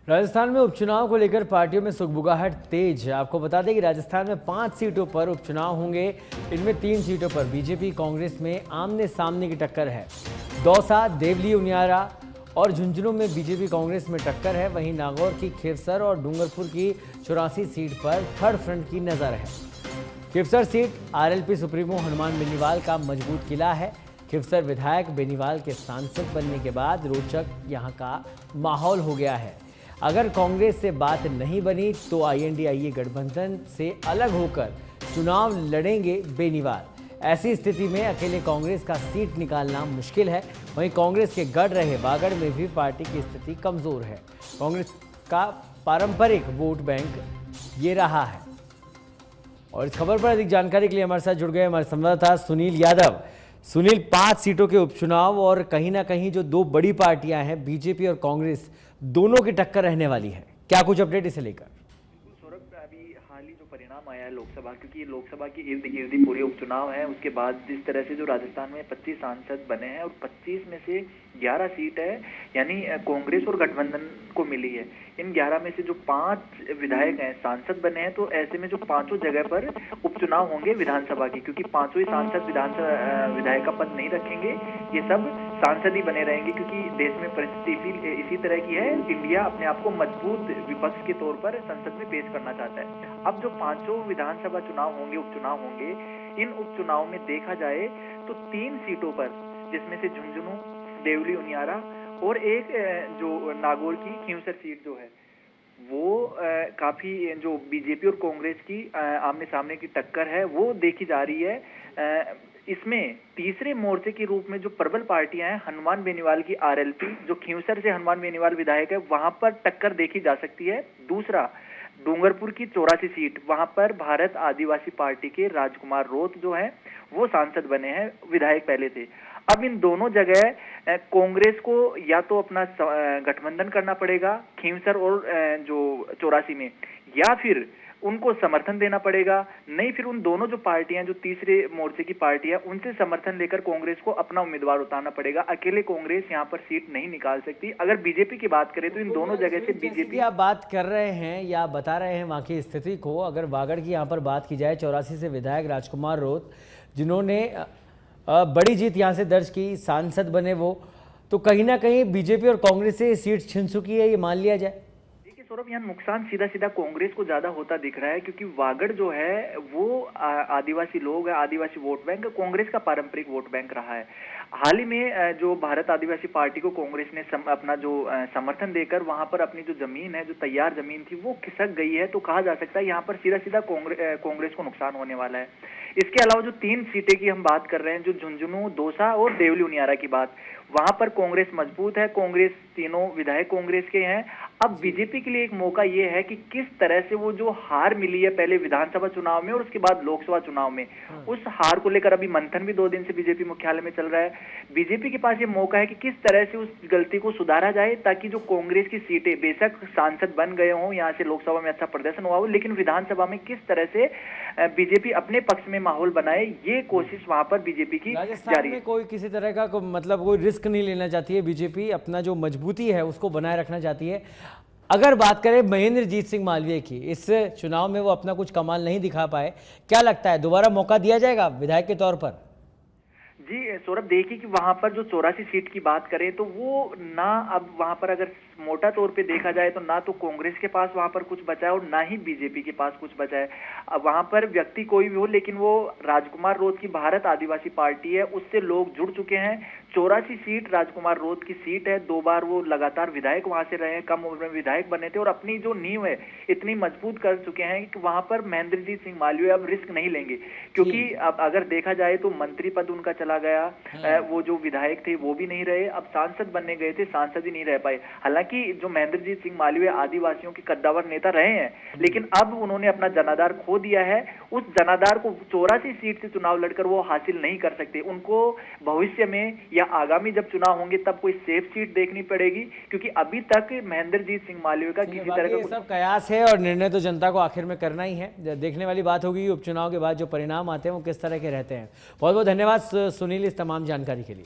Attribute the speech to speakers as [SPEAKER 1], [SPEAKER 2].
[SPEAKER 1] राजस्थान में उपचुनाव को लेकर पार्टियों में सुगबुगाहट तेज है। आपको बता दें कि राजस्थान में 5 सीटों पर उपचुनाव होंगे। इनमें 3 सीटों पर बीजेपी कांग्रेस में आमने सामने की टक्कर है। दौसा, देवली, उनियारा और झुंझुनू में बीजेपी कांग्रेस में टक्कर है। वहीं नागौर की खेवसर और डूंगरपुर की 84 सीट पर थर्ड फ्रंट की नजर है। Khinvsar seat RLP supremo Hanuman Beniwal का मजबूत किला है। खेवसर विधायक बेनीवाल के सांसद बनने के बाद रोचक यहां का माहौल हो गया है। अगर कांग्रेस से बात नहीं बनी तो आईएनडीआईए गठबंधन से अलग होकर चुनाव लड़ेंगे बेनीवाल। ऐसी स्थिति में अकेले कांग्रेस का सीट निकालना मुश्किल है। वहीं कांग्रेस के गढ़ रहे बागड़ में भी पार्टी की स्थिति कमजोर है। कांग्रेस का पारंपरिक वोट बैंक ये रहा है। और इस खबर पर अधिक जानकारी के लिए हमारे साथ जुड़ गए हमारे संवाददाता सुनील यादव। सुनील, 5 सीटों के उपचुनाव और कहीं ना कहीं जो 2 बड़ी पार्टियां हैं बीजेपी और कांग्रेस, दोनों की टक्कर रहने वाली है। क्या कुछ अपडेट इसे लेकर?
[SPEAKER 2] सौरभ, अभी हाल ही जो परिणाम आया है लोकसभा, क्योंकि लोकसभा की इर्द गिर्द ही पूरे उपचुनाव है, उसके बाद जिस तरह से जो राजस्थान में 25 सांसद बने हैं और 25 में से 11 सीट है यानी कांग्रेस और गठबंधन को मिली है। इन 11 में से जो 5 विधायक हैं सांसद बने हैं, तो ऐसे में जो 5 जगह पर उपचुनाव होंगे विधानसभा की, क्योंकि 5 ही सांसद विधायक का पद नहीं रखेंगे, ये सब सांसद ही बने रहेंगे, क्योंकि देश में परिस्थिति इसी तरह की है। इंडिया अपने आप को मजबूत विपक्ष के तौर पर संसद में पेश करना चाहता है। अब जो 5 विधानसभा चुनाव होंगे, उपचुनाव होंगे, इन उपचुनाव में देखा जाए तो 3 सीटों पर, जिसमें से झुंझुनू, देवली, उनियारा और एक जो नागौर की खींवसर सीट जो है, वो काफी जो बीजेपी और कांग्रेस की आमने सामने की टक्कर है वो देखी जा रही है। इसमें तीसरे मोर्चे के रूप में जो प्रबल पार्टियां हैं, हनुमान बेनीवाल की आरएलपी, जो खींवसर से हनुमान बेनीवाल विधायक है, वहां पर टक्कर देखी जा सकती है। दूसरा, डूंगरपुर की 84 सीट, वहां पर भारत आदिवासी पार्टी के राजकुमार रोत जो है वो सांसद बने हैं, विधायक पहले थे। अब इन दोनों जगह कांग्रेस को या तो अपना गठबंधन करना पड़ेगा खींवसर और जो 84 में, या फिर उनको समर्थन देना पड़ेगा, नहीं फिर उन दोनों जो पार्टियां, जो तीसरे मोर्चे की पार्टी है, उनसे समर्थन लेकर कांग्रेस को अपना उम्मीदवार उतारना पड़ेगा। अकेले कांग्रेस यहां पर सीट नहीं निकाल सकती। अगर बीजेपी की बात करें तो इन दोनों जगह से बीजेपी,
[SPEAKER 1] आप बात कर रहे हैं या बता रहे हैं वहां की स्थिति को, अगर बागड़ की यहाँ पर बात की जाए, 84 से विधायक राजकुमार रोत, जिन्होंने बड़ी जीत यहाँ से दर्ज की, सांसद बने वो, तो कहीं ना कहीं बीजेपी और कांग्रेस से सीट छिन चुकी है, ये मान लिया जाए।
[SPEAKER 2] सौरभ, यहाँ नुकसान सीधा सीधा कांग्रेस को ज्यादा होता दिख रहा है, क्योंकि वागड़ जो है वो आदिवासी लोग है, आदिवासी वोट बैंक कांग्रेस का पारंपरिक वोट बैंक रहा है। हाल ही में जो भारत आदिवासी पार्टी को कांग्रेस ने अपना जो समर्थन देकर वहां पर अपनी जो जमीन है, जो तैयार जमीन थी, वो खिसक गई है, तो कहा जा सकता है यहाँ पर सीधा सीधा कांग्रेस को नुकसान होने वाला है। इसके अलावा जो 3 सीटें की हम बात कर रहे हैं, जो झुंझुनू, दौसा और देवली उनियारा की बात, वहां पर कांग्रेस मजबूत है, कांग्रेस, तीनों विधायक कांग्रेस के हैं। अब बीजेपी के लिए एक मौका ये है कि किस तरह से वो जो हार मिली है पहले विधानसभा चुनाव में और उसके बाद लोकसभा चुनाव में, उस हार को लेकर अभी मंथन भी 2 दिन से बीजेपी मुख्यालय में चल रहा है। बीजेपी के पास ये मौका है कि किस तरह से उस गलती को सुधारा जाए, ताकि जो कांग्रेस की सीटें, बेशक सांसद बन गए हों, यहाँ से लोकसभा में अच्छा प्रदर्शन हुआ हो, लेकिन विधानसभा में किस तरह से बीजेपी अपने पक्ष में माहौल बनाए, ये कोशिश वहां पर बीजेपी की जारी है।
[SPEAKER 1] कोई किसी तरह का मतलब कोई रिस्क नहीं लेना चाहती है बीजेपी, अपना जो मजबूती है उसको बनाए रखना चाहती है। अगर बात करें महेंद्रजीत सिंह मालवीय की, इस चुनाव में वो अपना कुछ कमाल नहीं दिखा पाए, क्या लगता है दोबारा मौका दिया जाएगा विधायक के तौर पर?
[SPEAKER 2] जी सौरभ, देखिए कि वहां पर जो 84 सीट की बात करें तो वो ना, अब वहां पर अगर मोटा तौर पे देखा जाए तो ना तो कांग्रेस के पास वहां पर कुछ बचा है और ना ही बीजेपी के पास कुछ बचा है। अब वहां पर व्यक्ति कोई भी हो, लेकिन वो राजकुमार रोत की भारत आदिवासी पार्टी है, उससे लोग जुड़ चुके हैं। 84 सीट राजकुमार रोत की सीट है, 2 बार वो लगातार विधायक वहां से रहे हैं, कम उम्र में विधायक बने थे और अपनी जो नींव है इतनी मजबूत कर चुके हैं कि वहां पर महेंद्रजीत सिंह मालवीय अब रिस्क नहीं लेंगे, क्योंकि अब अगर देखा जाए तो मंत्री पद उनका चला गया, वो जो विधायक थे वो भी नहीं रहे, अब सांसद बनने गए थे, सांसद ही नहीं रह पाए। हालांकि जो महेंद्रजीत सिंह मालवीय आदिवासियों के कद्दावर नेता रहे हैं, लेकिन अब उन्होंने अपना जनाधार खो दिया है। उस जनाधार को 84 सीट से चुनाव लड़कर वो हासिल नहीं कर सकते। उनको भविष्य में या आगामी जब चुनाव होंगे तब कोई सेफ सीट देखनी पड़ेगी, क्योंकि अभी तक महेंद्रजीत सिंह मालवीय का किसी तरह का
[SPEAKER 1] सब कयास है और निर्णय तो जनता को आखिर में करना ही है। देखने वाली बात होगी उपचुनाव के बाद जो परिणाम आते हैं वो किस तरह के रहते हैं। बहुत बहुत धन्यवाद सुनील इस तमाम जानकारी के लिए।